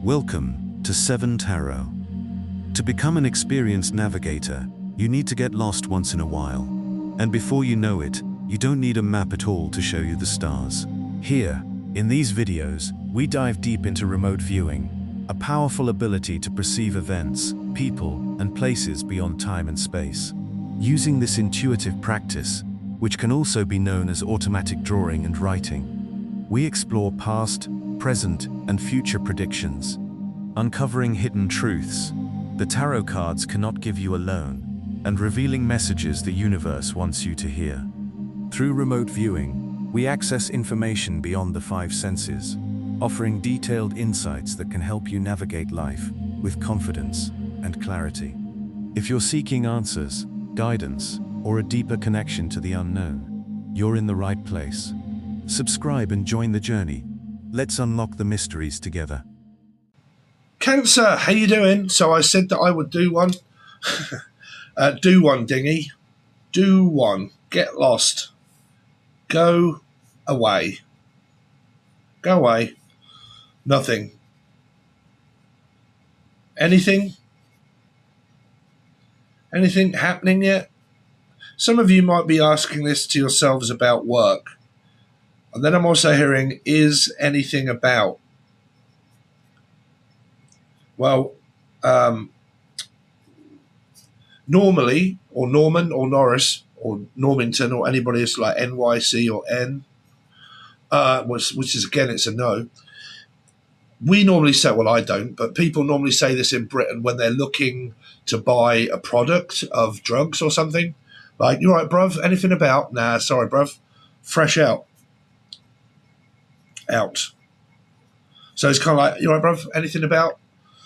Welcome to 7 Tarot. To become an experienced navigator, you need to get lost once in a while. And before you know it, you don't need a map at all to show you the stars. Here, in these videos, we dive deep into remote viewing, a powerful ability to perceive events, people, and places beyond time and space. Using this intuitive practice, which can also be known as automatic drawing and writing, we explore past, present, and future predictions, uncovering hidden truths the tarot cards cannot give you alone, and revealing messages the universe wants you to hear. Through remote viewing, we access information beyond the 5 senses, offering detailed insights that can help you navigate life with confidence and clarity. If you're seeking answers, guidance, or a deeper connection to the unknown, you're in the right place. Subscribe and join the journey. Let's unlock the mysteries together. Cancer, how you doing? So I said that I would do one. Do one, dingy. Do one. Get lost. Go away. Go away. Nothing. Anything? Anything happening yet? Some of you might be asking this to yourselves about work. And then I'm also hearing, is anything about? Well, normally, or Norman, or Norris, or Normington, or anybody that's like NYC or N, which is, again, it's a no. We normally say, well, I don't, but people normally say this in Britain when they're looking to buy a product of drugs or something. Like, you all right, bruv? Anything about? Nah, sorry, bruv. Fresh out. Out. So it's kind of like, you all right, bruv? Anything about?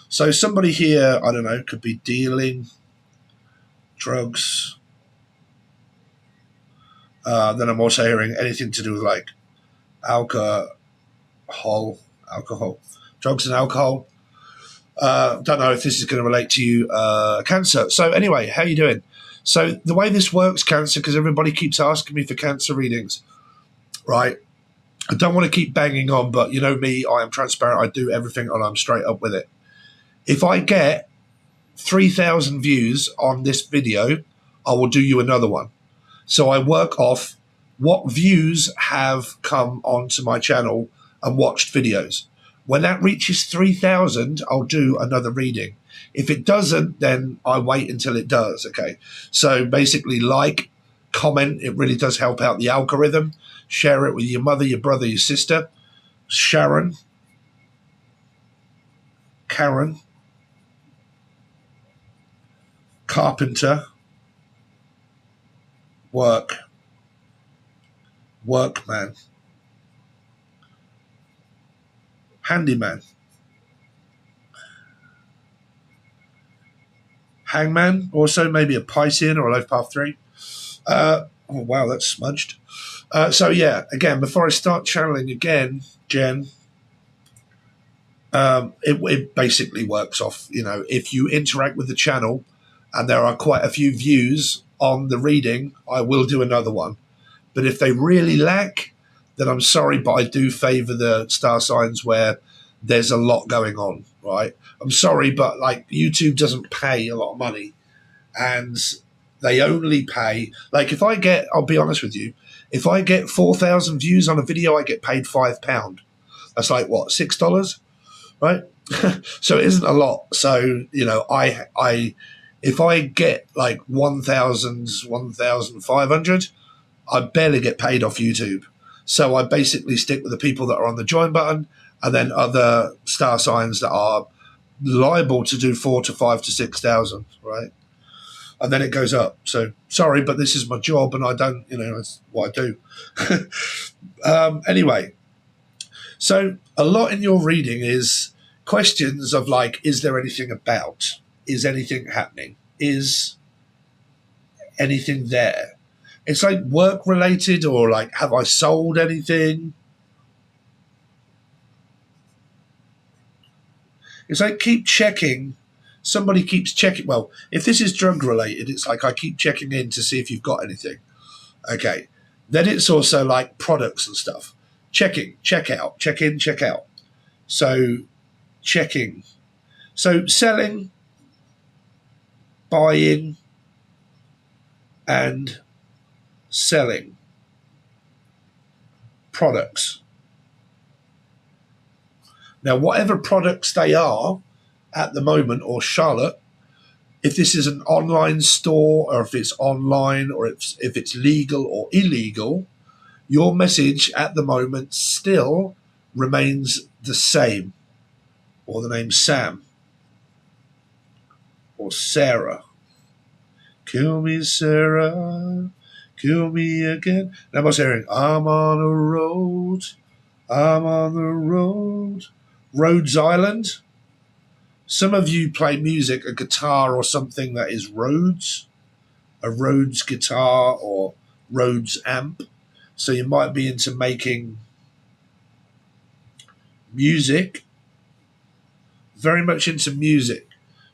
So somebody here, I don't know, could be dealing drugs. Then I'm also hearing anything to do with like alcohol, drugs and alcohol. Don't know if this is going to relate to you, Cancer. So anyway, how you doing? So the way this works, Cancer, because everybody keeps asking me for Cancer readings, right? I don't want to keep banging on, but you know me, I am transparent. I do everything and I'm straight up with it. If I get 3,000 views on this video, I will do you another one. So I work off what views have come onto my channel and watched videos. When that reaches 3,000, I'll do another reading. If it doesn't, then I wait until it does, okay? So basically like, comment, it really does help out the algorithm. Share it with your mother, your brother, your sister. Sharon. Karen. Carpenter. Work. Workman. Handyman. Hangman, also maybe a Piscean or a Life Path 3. Oh, wow, that's smudged. So, yeah, again, before I start channeling again, Jen, it basically works off, you know, if you interact with the channel and there are quite a few views on the reading, I will do another one. But if they really lack, then I'm sorry, but I do favor the star signs where there's a lot going on, right? I'm sorry, but like YouTube doesn't pay a lot of money and they only pay, like if I get, I'll be honest with you, if I get 4,000 views on a video, I get paid £5. That's like what, $6, right? So it isn't a lot. So, you know, if I get like 1,000, 1,500, I barely get paid off YouTube. So I basically stick with the people that are on the join button and then other star signs that are liable to do 4,000 to 5,000 to 6,000, right? And then it goes up. So sorry, but this is my job and I don't, you know, that's what I do. Anyway, so a lot in your reading is questions of like, is there anything about? Is anything happening? Is anything there? It's like work related or like, have I sold anything? It's like keep checking. Somebody keeps checking. Well, if this is drug related, it's like I keep checking in to see if you've got anything. Okay. Then it's also like products and stuff. Checking, check out, check in, check out. So checking. So selling, buying, and selling products. Now, whatever products they are at the moment, or Charlotte, if this is an online store, or if it's online, or if it's legal or illegal, your message at the moment still remains the same, or the name Sam, or Sarah. Kill me, Sarah, kill me again. Now, what's hearing? I'm on a road, I'm on the road. Rhodes Island. Some of you play music, a guitar or something that is Rhodes, a Rhodes guitar or Rhodes amp. So you might be into making music, very much into music,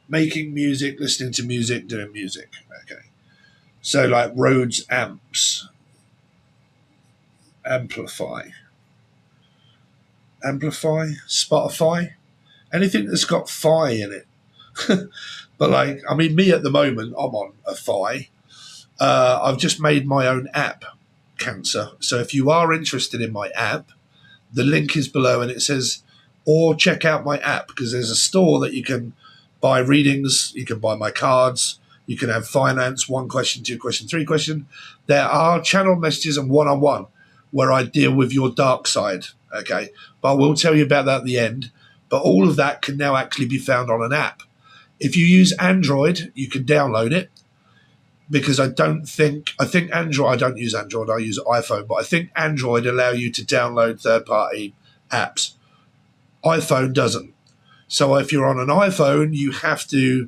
making music, listening to music, doing music. Okay. So like Rhodes amps, amplify, Spotify, anything that's got phi in it. But like, I mean, me at the moment, I'm on a phi. I've just made my own app, Cancer. So if you are interested in my app, the link is below and it says, or check out my app, because there's a store that you can buy readings, you can buy my cards, you can have finance, 1 question, 2 question, 3 question. There are channel messages and one-on-one where I deal with your dark side. Okay, but I will tell you about that at the end. But all of that can now actually be found on an app. If you use Android, you can download it, because I think Android, I don't use Android, I use iPhone, but I think Android allow you to download third-party apps. iPhone doesn't. So if you're on an iPhone, you have to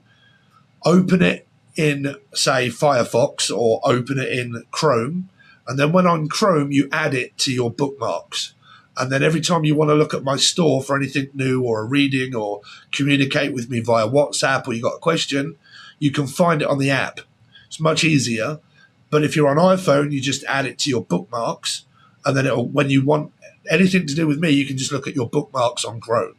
open it in, say, Firefox, or open it in Chrome. And then when on Chrome, you add it to your bookmarks. And then every time you want to look at my store for anything new or a reading or communicate with me via WhatsApp, or you got a question, you can find it on the app. It's much easier. But if you're on iPhone, you just add it to your bookmarks. And then when you want anything to do with me, you can just look at your bookmarks on Chrome.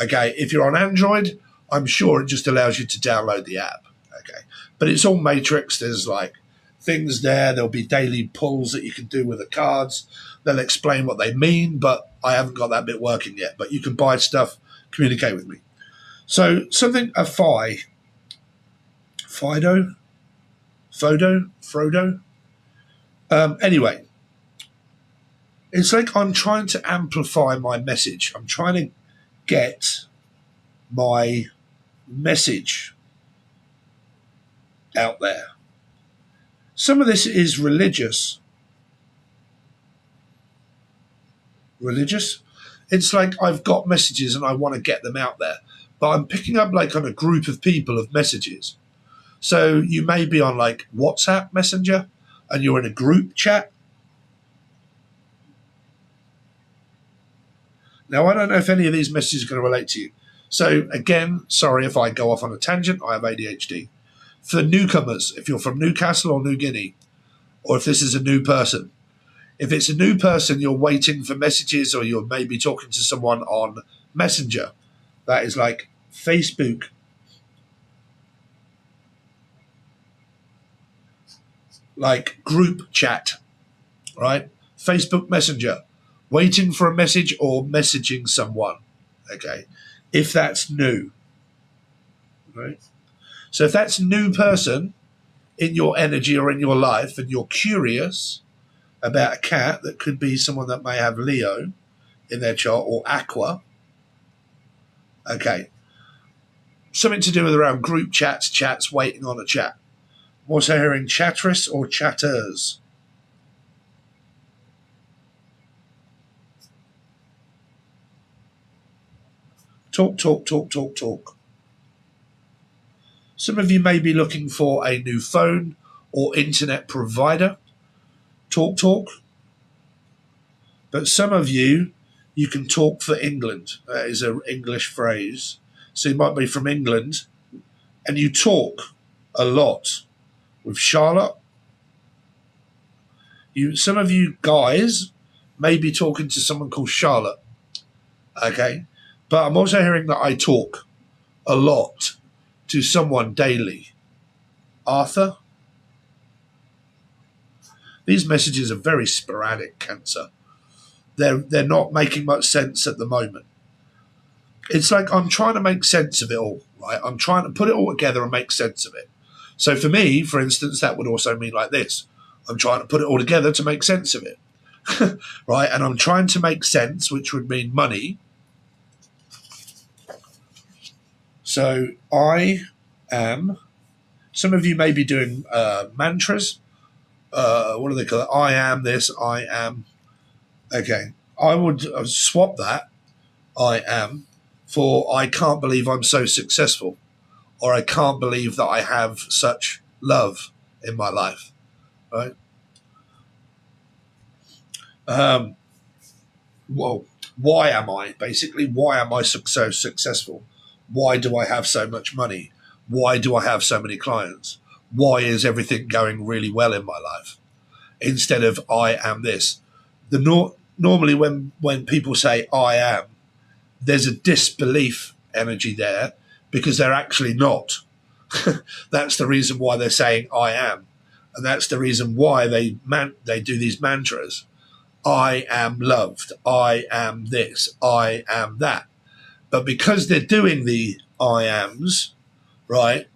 Okay. If you're on Android, I'm sure it just allows you to download the app. Okay. But it's all matrix. There's like things there. There'll be daily pulls that you can do with the cards. They'll explain what they mean, but I haven't got that bit working yet. But you can buy stuff, communicate with me. So something, a Frodo. Anyway, it's like I'm trying to amplify my message. I'm trying to get my message out there. Some of this is religious. It's like I've got messages and I want to get them out there, but I'm picking up like on a group of people of messages. So you may be on like WhatsApp Messenger and you're in a group chat. Now, I don't know if any of these messages are going to relate to you. So again, sorry if I go off on a tangent, I have ADHD. For newcomers, if you're from Newcastle or New Guinea, or if this is a new person, if it's a new person, you're waiting for messages, or you're maybe talking to someone on Messenger. That is like Facebook. Like group chat, right? Facebook Messenger, waiting for a message or messaging someone. Okay. If that's new, right? So if that's a new person in your energy or in your life, and you're curious about a cat, that could be someone that may have Leo in their chart, or Aqua. Okay. Something to do with around group chats, waiting on a chat. I'm also hearing chatteress or chatters. Talk. Some of you may be looking for a new phone or internet provider. Talk. But some of you can talk for England. That is an English phrase. So you might be from England and you talk a lot with Charlotte. Some of you guys may be talking to someone called Charlotte. Okay. But I'm also hearing that I talk a lot to someone daily. Arthur? These messages are very sporadic, Cancer. They're not making much sense at the moment. It's like I'm trying to make sense of it all, right? I'm trying to put it all together and make sense of it. So for me, for instance, that would also mean like this. I'm trying to put it all together to make sense of it, right? And I'm trying to make sense, which would mean money. So I am, some of you may be doing mantras. What do they call it? I am this, I am. Okay. I would swap that, I am, for I can't believe I'm so successful, or I can't believe that I have such love in my life, right? Well, why am I? Basically, why am I so successful? Why do I have so much money? Why do I have so many clients? Why is everything going really well in my life? Instead of I am this. Normally when people say I am, there's a disbelief energy there because they're actually not. That's the reason why they're saying I am. And that's the reason why they do these mantras. I am loved. I am this. I am that. But because they're doing the I ams, right,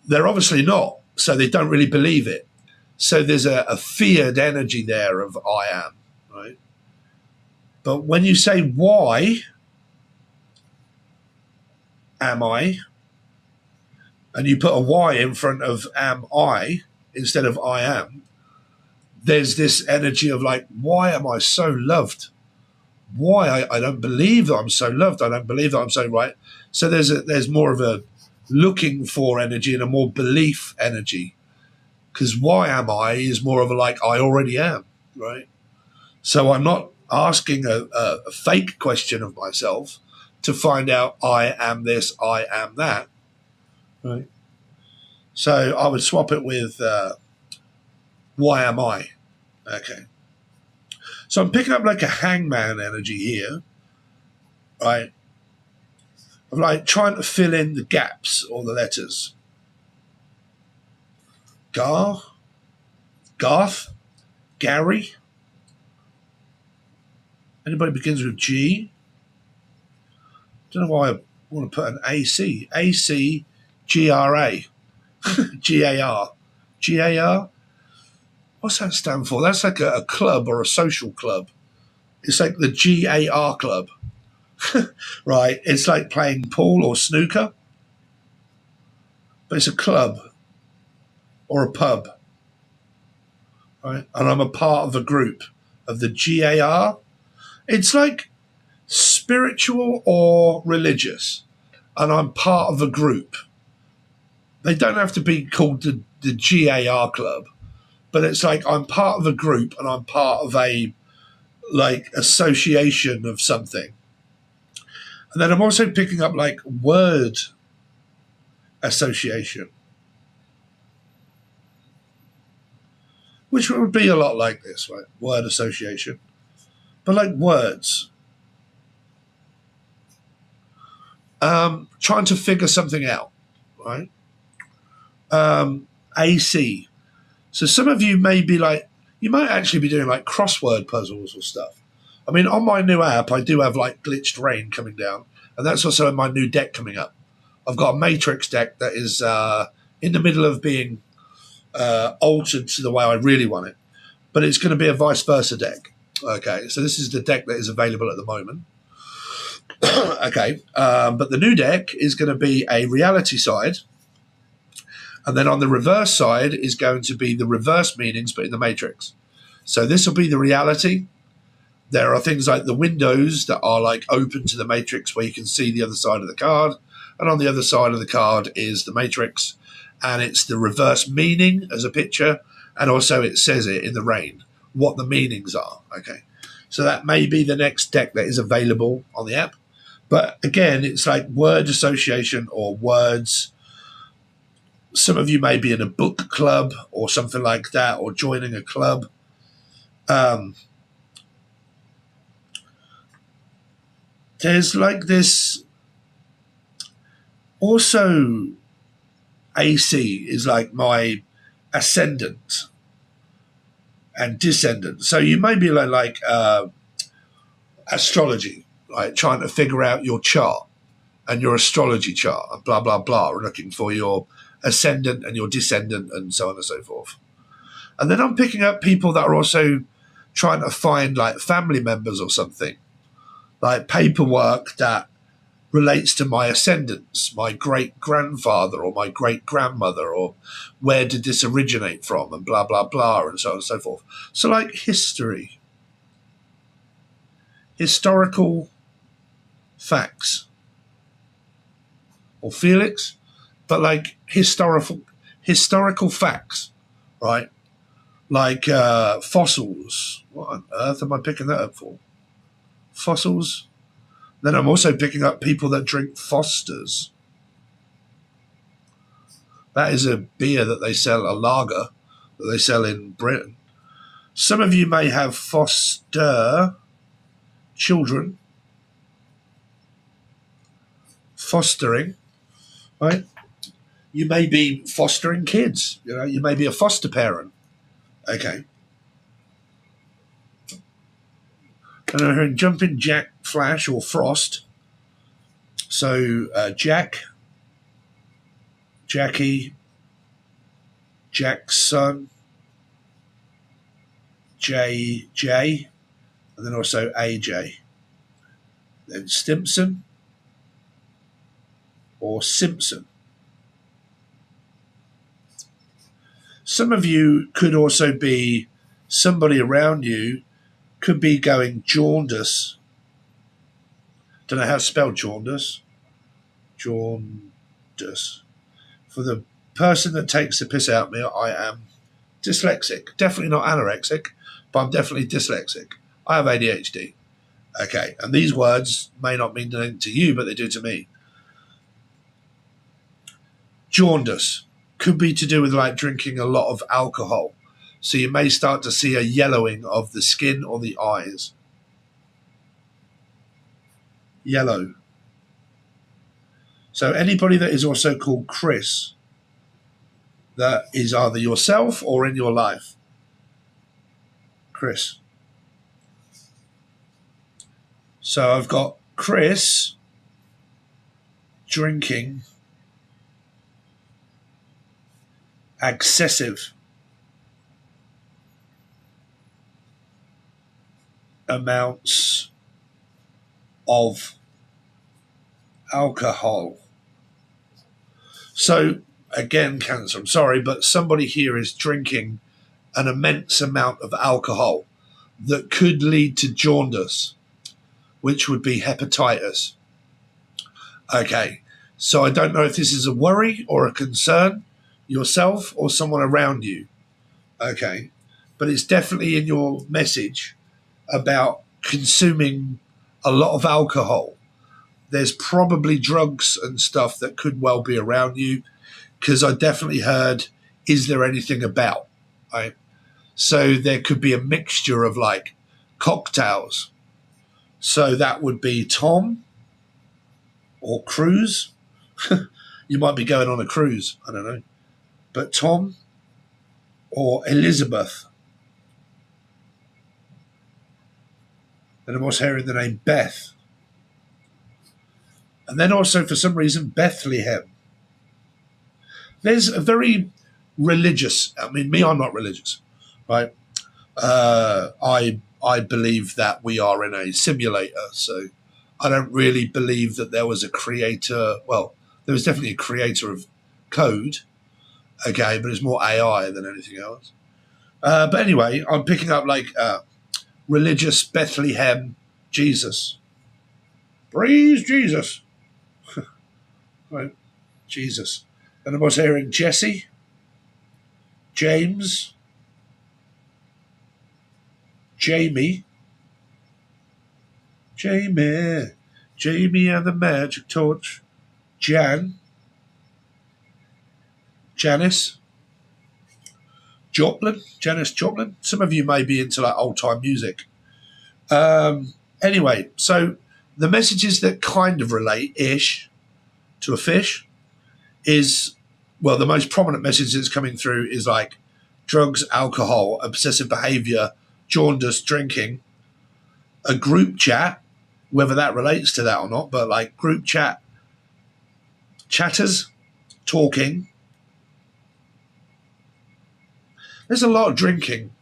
they're obviously not. So they don't really believe it. So there's a feared energy there of I am, right? But when you say why am I, and you put a Y in front of am I instead of I am, there's this energy of like, why am I so loved? Why I don't believe that I'm so loved. I don't believe that I'm so right. So there's more of a looking for energy and a more belief energy. Because why am I is more of a like, I already am, right? So I'm not asking a fake question of myself to find out I am this, I am that, right? So I would swap it with why am I? Okay. So I'm picking up like a hangman energy here, right? Of like trying to fill in the gaps or the letters. Garth, Gary. Anybody begins with G? Don't know why I want to put an AC. AC, GRA. GAR. GAR? What's that stand for? That's like a club or a social club. It's like the GAR club. Right? It's like playing pool or snooker. But it's a club or a pub. Right? And I'm a part of a group of the GAR. It's like spiritual or religious. And I'm part of a group. They don't have to be called the GAR club. But it's like I'm part of a group and I'm part of a like association of something. And then I'm also picking up like word association, which would be a lot like this, right? Word association. But like words. Trying to figure something out, right? AC. So some of you may be like, you might actually be doing like crossword puzzles or stuff. I mean, on my new app, I do have like glitched rain coming down. And that's also in my new deck coming up. I've got a matrix deck that is in the middle of being altered to the way I really want it. But it's going to be a vice versa deck. Okay, so this is the deck that is available at the moment. Okay, but the new deck is going to be a reality side. And then on the reverse side is going to be the reverse meanings, but in the matrix. So this will be the reality. There are things like the windows that are like open to the matrix where you can see the other side of the card. And on the other side of the card is the matrix. And it's the reverse meaning as a picture. And also it says it in the rain, what the meanings are. Okay. So that may be the next deck that is available on the app. But again, it's like word association or words. Some of you may be in a book club or something like that, or joining a club. there's like this. Also, AC is like my ascendant and descendant. So you may be like astrology, like trying to figure out your chart and your astrology chart and blah, blah, blah, looking for your ascendant and your descendant and so on and so forth. And then I'm picking up people that are also trying to find like family members or something, like paperwork that relates to my ascendants, my great-grandfather or my great-grandmother, or where did this originate from, and blah, blah, blah, and so on and so forth. So like history, historical facts, or Felix, but like historical facts, right? Like fossils. What on earth am I picking that up for? Fossils? Then I'm also picking up people that drink Foster's. That is a beer that they sell, a lager that they sell in Britain. Some of you may have foster children. Fostering, right? You may be fostering kids. You know, you may be a foster parent. Okay. And I'm hearing Jumping Jack Flash or Frost. So Jack, Jackie, Jack's son, J, and then also AJ. Then Stimson or Simpson. Some of you could also be somebody around you could be going jaundice. Don't know how to spell jaundice. Jaundice. For the person that takes the piss out of me, I am dyslexic. Definitely not anorexic, but I'm definitely dyslexic. I have ADHD. Okay, and these words may not mean anything to you, but they do to me. Jaundice could be to do with like drinking a lot of alcohol. So you may start to see a yellowing of the skin or the eyes. Yellow. So anybody that is also called Chris, that is either yourself or in your life. Chris. So I've got Chris drinking excessive amounts of alcohol. So again, Cancer, I'm sorry, but somebody here is drinking an immense amount of alcohol that could lead to jaundice, which would be hepatitis. Okay, so I don't know if this is a worry or a concern, yourself or someone around you. Okay, but it's definitely in your message about consuming a lot of alcohol. There's probably drugs and stuff that could well be around you, because I definitely heard, is there anything about, right? So there could be a mixture of like cocktails. So that would be Tom or cruise. You might be going on a cruise, I don't know. But Tom or Elizabeth. And I'm also hearing the name Beth. And then also, for some reason, Bethlehem. There's a very religious, I mean, me, I'm not religious, right? I believe that we are in a simulator, so I don't really believe that there was a creator. Well, there was definitely a creator of code, okay, but it's more AI than anything else. But anyway, I'm picking up like religious Bethlehem Jesus. Praise Jesus. Right, Jesus. And I'm also hearing Jesse, James, Jamie and the Magic Torch, Janice, Janis Joplin. Some of you may be into like old time music. Anyway, so The messages that kind of relate-ish to a fish is, well, the most prominent message that's coming through is like drugs, alcohol, obsessive behavior, jaundice, drinking, a group chat, whether that relates to that or not, but like group chat, chatters, talking. There's a lot of drinking.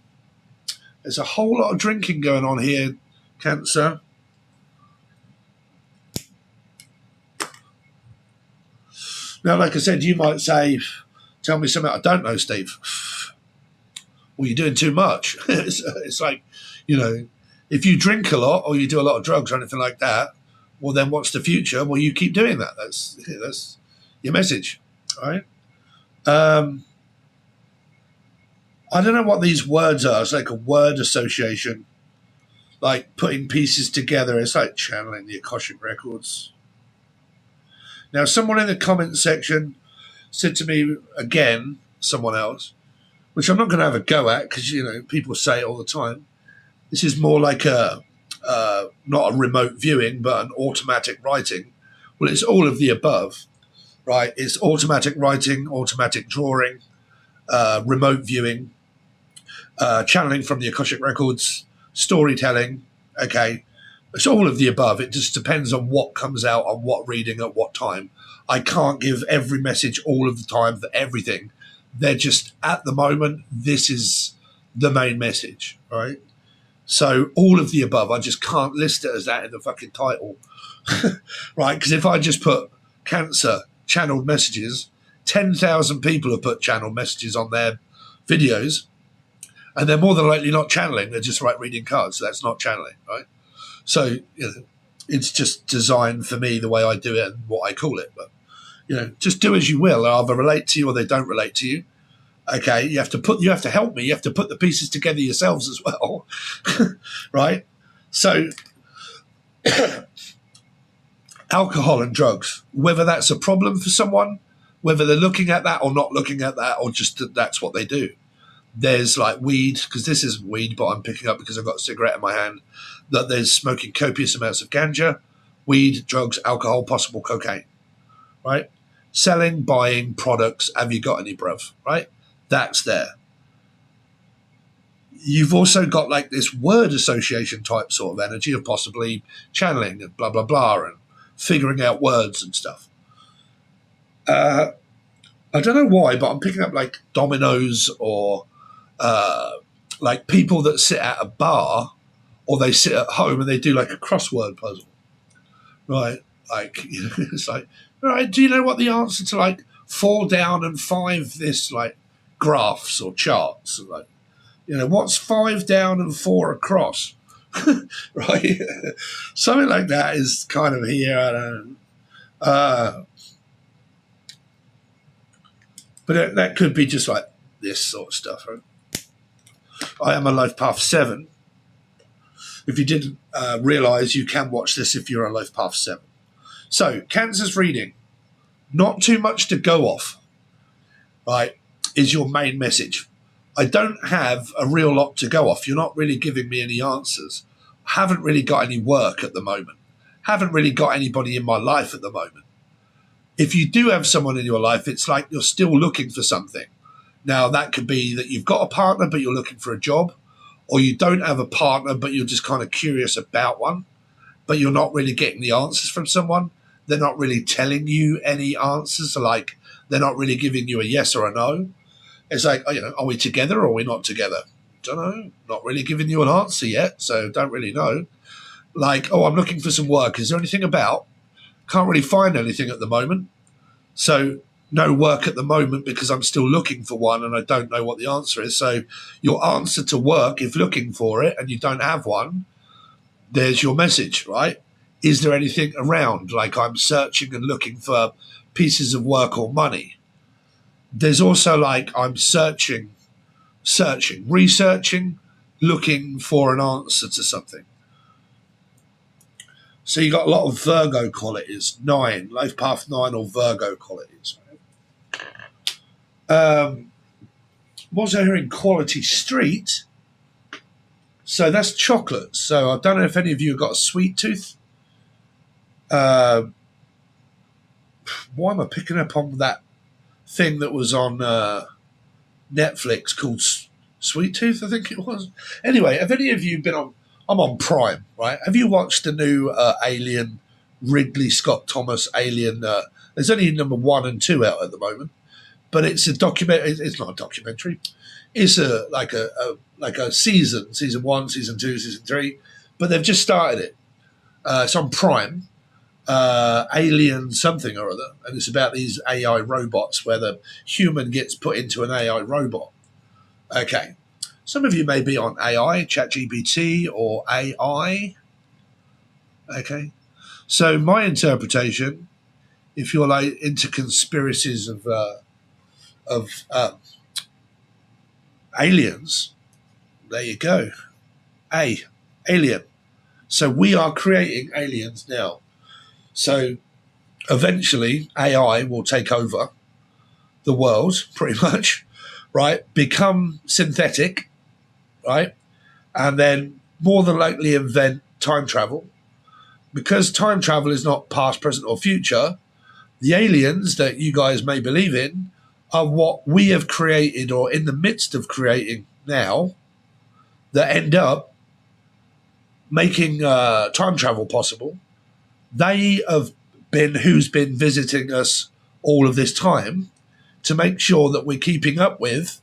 There's a whole lot of drinking going on here, Cancer. Now, like I said, you might say, tell me something I don't know, Steve. Well, you're doing too much. It's like, you know, if you drink a lot or you do a lot of drugs or anything like that, well, then what's the future? Well, you keep doing that. That's your message, right? I don't know what these words are. It's like a word association, like putting pieces together. It's like channeling the Akashic records. Now, someone in the comment section said to me, again, someone else, which I'm not going to have a go at because, you know, people say it all the time. This is more like not a remote viewing, but an automatic writing. Well, it's all of the above, right? It's automatic writing, automatic drawing, remote viewing, channeling from the Akashic records, storytelling. Okay. It's all of the above. It just depends on what comes out on what reading at what time. I can't give every message all of the time for everything. They're just, at the moment, this is the main message, right? So all of the above, I just can't list it as that in the fucking title, right? Because if I just put Cancer, channeled messages, 10,000 people have put channeled messages on their videos, and they're more than likely not channeling. They're just reading cards. So that's not channeling, right? So, you know, it's just designed for me the way I do it and what I call it. But, you know, just do as you will. They either relate to you or they don't relate to you. Okay, you have to help me. You have to put the pieces together yourselves as well, right? So, alcohol and drugs, whether that's a problem for someone, whether they're looking at that or not looking at that, or just that's what they do. There's like weed, because this isn't weed, but I'm picking up because I've got a cigarette in my hand, that there's smoking copious amounts of ganja, weed, drugs, alcohol, possible cocaine, right? Selling, buying products, have you got any, bruv, right? That's there. You've also got like this word association type sort of energy of possibly channeling and blah, blah, blah, and figuring out words and stuff. I don't know why, but I'm picking up like dominoes or like people that sit at a bar or they sit at home and they do like a crossword puzzle, right? Like, you know, it's like, all right, do you know what the answer to like 4 down and 5 this, like graphs or charts? Like, you know, what's 5 down and 4 across? Right? Something like that is kind of here. I don't know. But that could be just like this sort of stuff, right? I am a Life Path 7. If you didn't realise, you can watch this if you're a Life Path 7. So, Cancer's reading, not too much to go off, right, is your main message. I don't have a real lot to go off. You're not really giving me any answers. I haven't really got any work at the moment. Haven't really got anybody in my life at the moment. If you do have someone in your life, it's like you're still looking for something. Now, that could be that you've got a partner, but you're looking for a job, or you don't have a partner, but you're just kind of curious about one, but you're not really getting the answers from someone. They're not really telling you any answers. Like, they're not really giving you a yes or a no. It's like, you know, are we together or are we not together? Don't know. Not really giving you an answer yet, so don't really know. Like, oh, I'm looking for some work. Is there anything about? Can't really find anything at the moment. So no work at the moment because I'm still looking for one and I don't know what the answer is. So your answer to work, if looking for it and you don't have one, there's your message, right? Is there anything around? Like, I'm searching and looking for pieces of work or money. There's also like, I'm searching, researching, looking for an answer to something. So you got a lot of Virgo qualities, 9, Life Path 9 or Virgo qualities. Was I hearing Quality Street? So that's chocolate. So I don't know if any of you have got a sweet tooth. Uh, why am I picking up on that thing that was on Netflix called Sweet Tooth, I think it was. Anyway, have any of you been on? I'm on Prime, right? Have you watched the new Alien, Ridley Scott Thomas Alien? There's only number 1 and 2 out at the moment, but it's a documentary. It's not a documentary. It's like a season 1, season 2, season 3, but they've just started it. It's on Prime. Alien something or other, and it's about these AI robots where the human gets put into an AI robot. Okay, some of you may be on AI, ChatGPT, or AI. Okay, so my interpretation, if you're like into conspiracies of aliens, there you go. Alien. So we are creating aliens now. So eventually AI will take over the world pretty much, right? Become synthetic, right? And then more than likely invent time travel. Because time travel is not past, present, or future, the aliens that you guys may believe in are what we have created or in the midst of creating now that end up making time travel possible. They have been who's been visiting us all of this time to make sure that we're keeping up with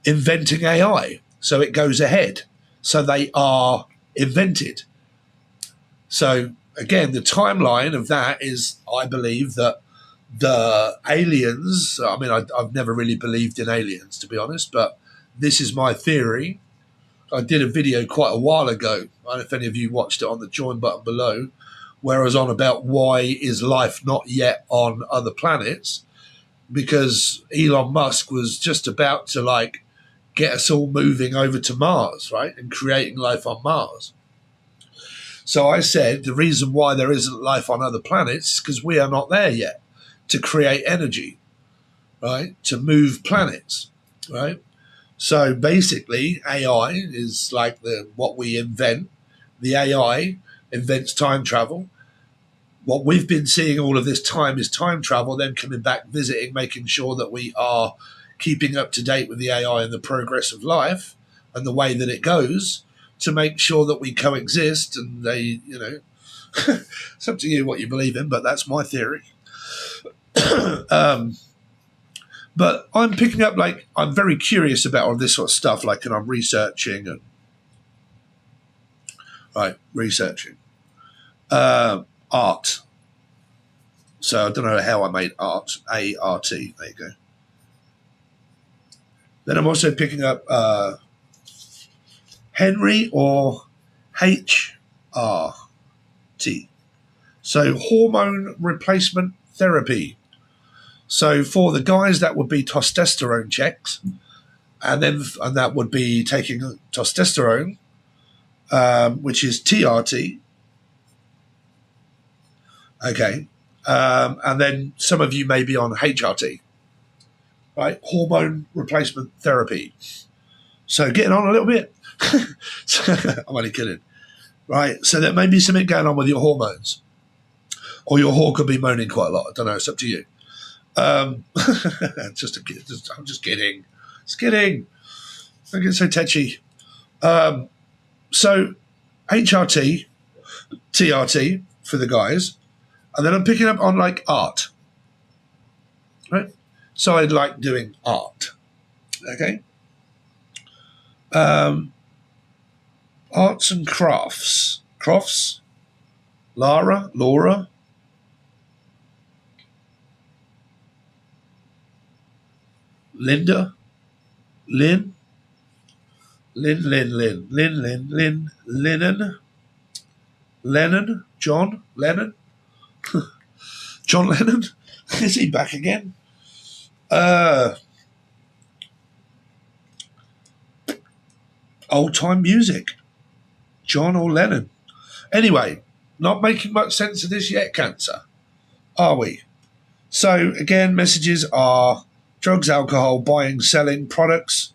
inventing AI so it goes ahead. So they are invented. So again, the timeline of that is, I believe that the aliens, I mean, I've never really believed in aliens, to be honest, but this is my theory. I did a video quite a while ago. I don't know if any of you watched it on the join button below, where I was on about why is life not yet on other planets, because Elon Musk was just about to like get us all moving over to Mars, right, and creating life on Mars. So I said the reason why there isn't life on other planets is because we are not there yet to create energy, right, to move planets, right? So basically AI is like what we invent. The AI invents time travel. What we've been seeing all of this time is time travel, then coming back, visiting, making sure that we are keeping up to date with the AI and the progress of life and the way that it goes to make sure that we coexist. And they, it's up to you what you believe in, but that's my theory. But I'm picking up, like, I'm very curious about all this sort of stuff, like, and I'm researching and researching art. So I don't know how I made art, A-R-T, there you go. Then I'm also picking up Henry or H-R-T. So hormone replacement therapy. So for the guys, that would be testosterone checks, and that would be taking testosterone, which is TRT. Okay, and then some of you may be on HRT, right? Hormone replacement therapy. So getting on a little bit. I'm only kidding, right? So there may be something going on with your hormones, or your whore could be moaning quite a lot. I don't know. It's up to you. I'm just kidding. Just kidding. Don't get so tetchy. So HRT, TRT for the guys, and then I'm picking up on like art, right? So I like doing art. Okay. Arts and crafts. Laura. Linda, Lynn, Lennon, John Lennon. John Lennon? Is he back again? Old time music. John or Lennon. Anyway, not making much sense of this yet, Cancer, are we? So again, messages are drugs, alcohol, buying, selling products,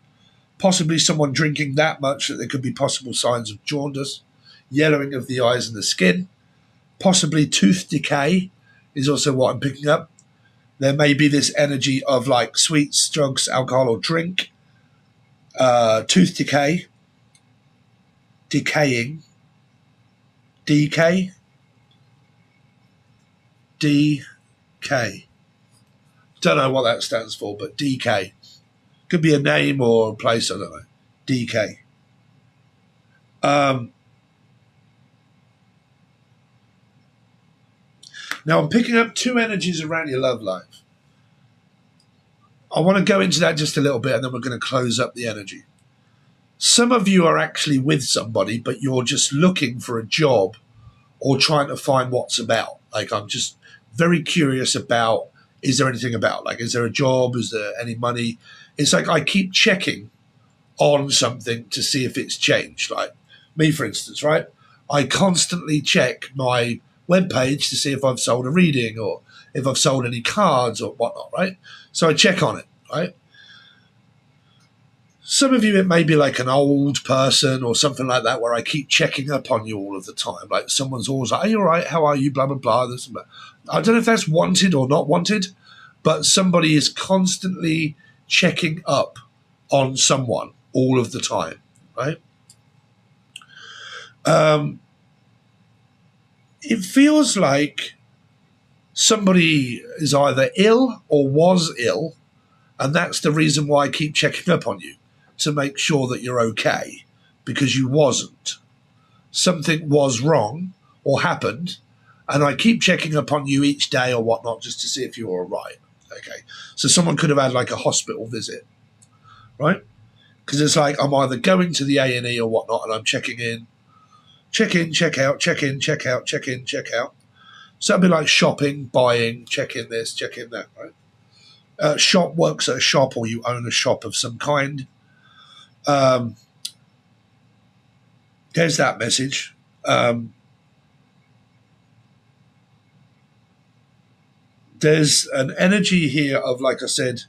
possibly someone drinking that much that there could be possible signs of jaundice, yellowing of the eyes and the skin, Possibly tooth decay is also what I'm picking up. There may be this energy of like sweets, drugs, alcohol, or drink. Tooth decay, decaying, decay, decay. Don't know what that stands for, but DK. Could be a name or a place, I don't know. DK. Now I'm picking up two energies around your love life. I want to go into that just a little bit and then we're going to close up the energy. Some of you are actually with somebody, but you're just looking for a job or trying to find what's about. Like, I'm just very curious about, is there anything about? Like, is there a job? Is there any money? It's like I keep checking on something to see if it's changed. Like me, for instance, right? I constantly check my webpage to see if I've sold a reading or if I've sold any cards or whatnot, right? So I check on it, right? Some of you, it may be like an old person or something like that where I keep checking up on you all of the time. Like someone's always like, are you all right? How are you? Blah, blah, blah. This and that. I don't know if that's wanted or not wanted, but somebody is constantly checking up on someone all of the time, right? It feels like somebody is either ill or was ill, and that's the reason why I keep checking up on you, to make sure that you're okay, because you wasn't. Something was wrong or happened, and I keep checking up on you each day or whatnot just to see if you're all right. Okay, so someone could have had like a hospital visit, right? Because it's like I'm either going to the A&E or whatnot, and I'm checking in, check in, check out, check in, check out, check in, check out. So it'd be like shopping, buying, check in this, check in that, right? Shop works at a shop, or you own a shop of some kind. There's that message. There's an energy here of, like I said,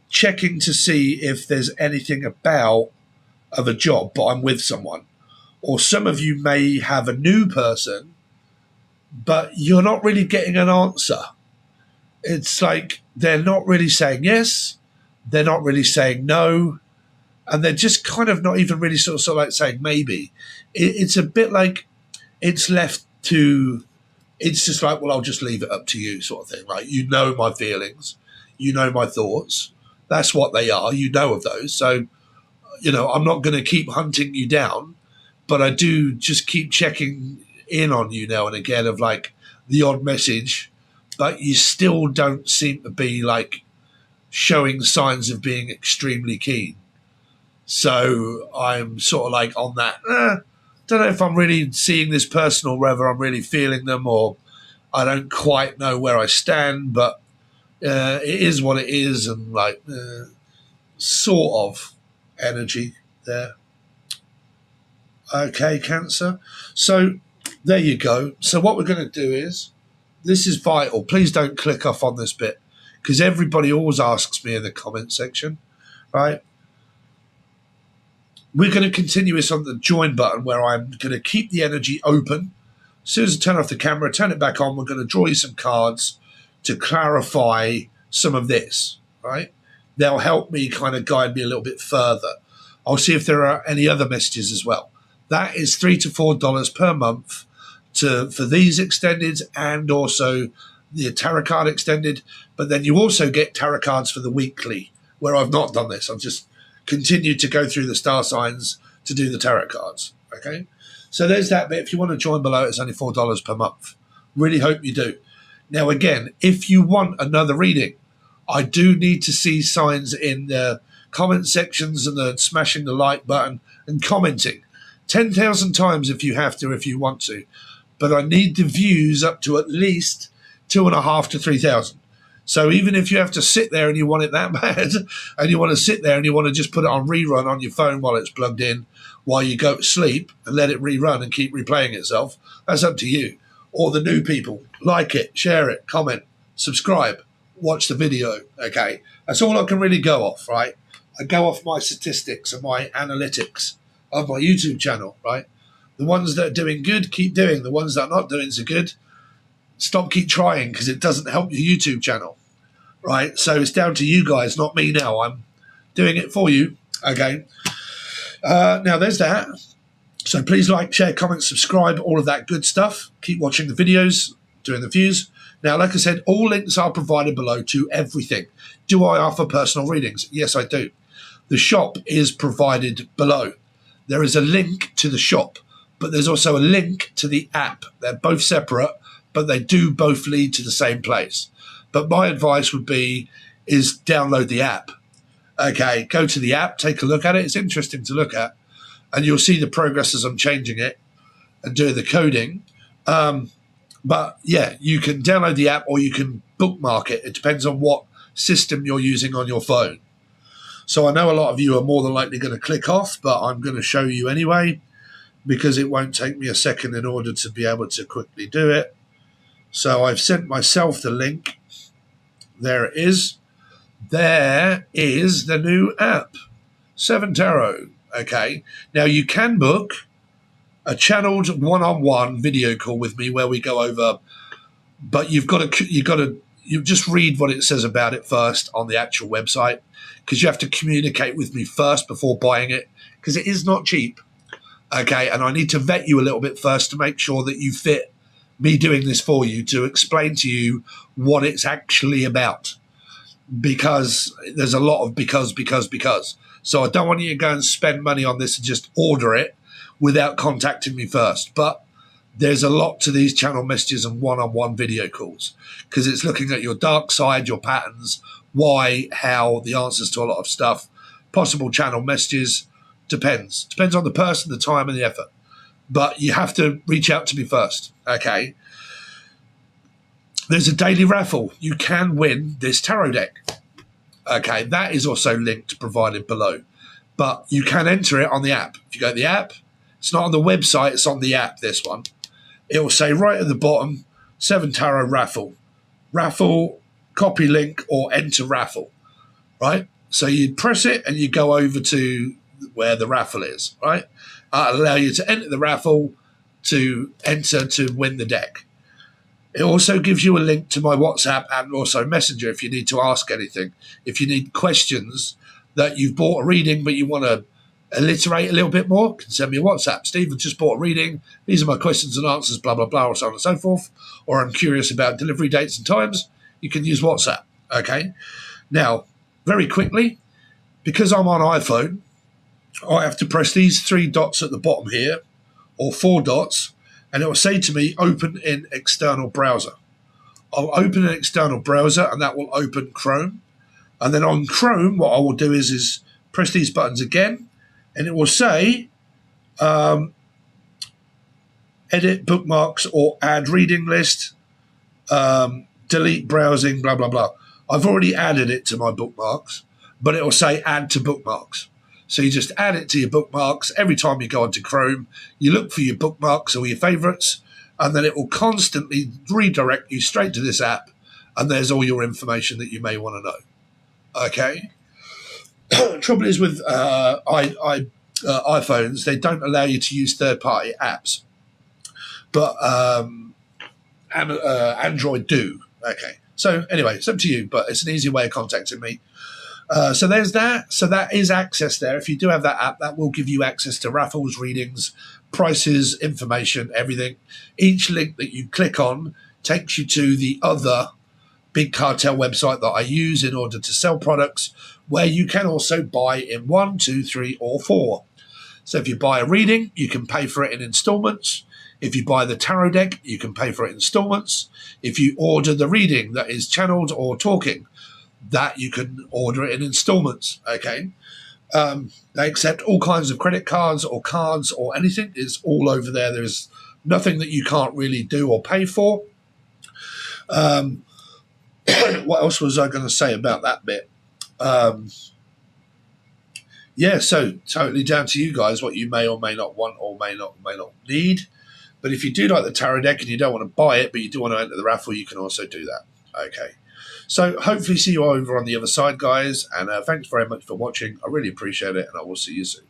checking to see if there's anything about of a job, but I'm with someone. Or some of you may have a new person, but you're not really getting an answer. It's like they're not really saying yes, they're not really saying no, and they're just kind of not even really sort of like saying maybe. It's a bit like it's left to, it's just like, well, I'll just leave it up to you sort of thing. Like, you know my feelings, you know my thoughts. That's what they are. You know of those. So, you know, I'm not going to keep hunting you down, but I do just keep checking in on you now and again of like the odd message, but you still don't seem to be like showing signs of being extremely keen. So I'm sort of like on that, don't know if I'm really seeing this person or whether I'm really feeling them, or I don't quite know where I stand, but it is what it is, and like sort of energy there. Okay, Cancer. So there you go. So what we're going to do is, this is vital. Please don't click off on this bit, because everybody always asks me in the comment section, right? We're going to continue this on the join button, where I'm going to keep the energy open. As soon as I turn off the camera, turn it back on, we're going to draw you some cards to clarify some of this, right? They'll help me kind of guide me a little bit further. I'll see if there are any other messages as well. That is $3 to $4 per month for these extended, and also the tarot card extended. But then you also get tarot cards for the weekly, where I've not done this. I've just continued to go through the star signs to do the tarot cards. Okay, so there's that bit. If you want to join below, it's only $4 per month. Really hope you do. Now, again, if you want another reading, I do need to see signs in the comment sections and the smashing the like button and commenting 10,000 times if you have to, if you want to. But I need the views up to at least 2,500 to 3,000. So even if you have to sit there and you want it that bad, and you want to sit there and you want to just put it on rerun on your phone while it's plugged in, while you go to sleep and let it rerun and keep replaying itself, that's up to you. Or the new people, like it, share it, comment, subscribe, watch the video, okay? That's all I can really go off, right? I go off my statistics and my analytics of my YouTube channel, right? The ones that are doing good, keep doing. The ones that are not doing so good, keep trying, because it doesn't help your YouTube channel, right? So it's down to you guys, not me now. I'm doing it for you, okay? Now, there's that. So please like, share, comment, subscribe, all of that good stuff. Keep watching the videos, doing the views. Now, like I said, all links are provided below to everything. Do I offer personal readings? Yes, I do. The shop is provided below. There is a link to the shop, but there's also a link to the app. They're both separate, but they do both lead to the same place. But my advice would be is download the app. Okay, go to the app, take a look at it. It's interesting to look at. And you'll see the progress as I'm changing it and doing the coding. But yeah, you can download the app or you can bookmark it. It depends on what system you're using on your phone. So I know a lot of you are more than likely going to click off, but I'm going to show you anyway, because it won't take me a second in order to be able to quickly do it. So I've sent myself the link. There it is. There is the new app, 7 Tarot. Okay. Now you can book a channeled one-on-one video call with me where we go over, but you just read what it says about it first on the actual website, because you have to communicate with me first before buying it, because it is not cheap. Okay. And I need to vet you a little bit first to make sure that you fit me doing this for you, to explain to you what it's actually about, because there's a lot of because. So I don't want you to go and spend money on this and just order it without contacting me first. But there's a lot to these channel messages and one-on-one video calls, because it's looking at your dark side, your patterns, why, how, the answers to a lot of stuff, possible channel messages. Depends on the person, the time and the effort. But you have to reach out to me first, okay? There's a daily raffle. You can win this tarot deck. Okay, that is also linked, provided below. But you can enter it on the app. If you go to the app, it's not on the website, it's on the app, this one. It will say right at the bottom, 7 Tarot raffle. Raffle, copy link, or enter raffle, right? So you press it and you go over to where the raffle is, right? It'll allow you to enter the raffle to enter to win the deck. It also gives you a link to my WhatsApp and also Messenger if you need to ask anything. If you need questions that you've bought a reading but you want to alliterate a little bit more, you can send me a WhatsApp. Steve, I've just bought a reading. These are my questions and answers, blah, blah, blah, or so on and so forth. Or I'm curious about delivery dates and times. You can use WhatsApp, okay? Now, very quickly, because I'm on iPhone, I have to press these 3 dots at the bottom here, or 4 dots, and it will say to me, open in external browser. I'll open an external browser, and that will open Chrome. And then on Chrome, what I will do is press these buttons again, and it will say, edit bookmarks or add reading list, delete browsing, blah, blah, blah. I've already added it to my bookmarks, but it will say add to bookmarks. So you just add it to your bookmarks. Every time you go onto Chrome, you look for your bookmarks or your favorites, and then it will constantly redirect you straight to this app, and there's all your information that you may want to know. Okay? Trouble is with iPhones, they don't allow you to use third-party apps, but Android do. Okay. So anyway, it's up to you, but it's an easy way of contacting me. So there's that. So that is access there. If you do have that app, that will give you access to raffles, readings, prices, information, everything. Each link that you click on takes you to the other big cartel website that I use in order to sell products, where you can also buy in 1, 2, 3, or 4. So if you buy a reading, you can pay for it in installments. If you buy the tarot deck, you can pay for it in installments. If you order the reading that is channeled or talking, that you can order it in installments, okay? They accept all kinds of credit cards or anything. It's all over there. There's nothing that you can't really do or pay for. What else was I going to say about that bit? Yeah, so totally down to you guys what you may or may not want or may not need. But if you do like the tarot deck and you don't want to buy it, but you do want to enter the raffle, you can also do that. Okay. So hopefully see you over on the other side, guys. And thanks very much for watching. I really appreciate it, and I will see you soon.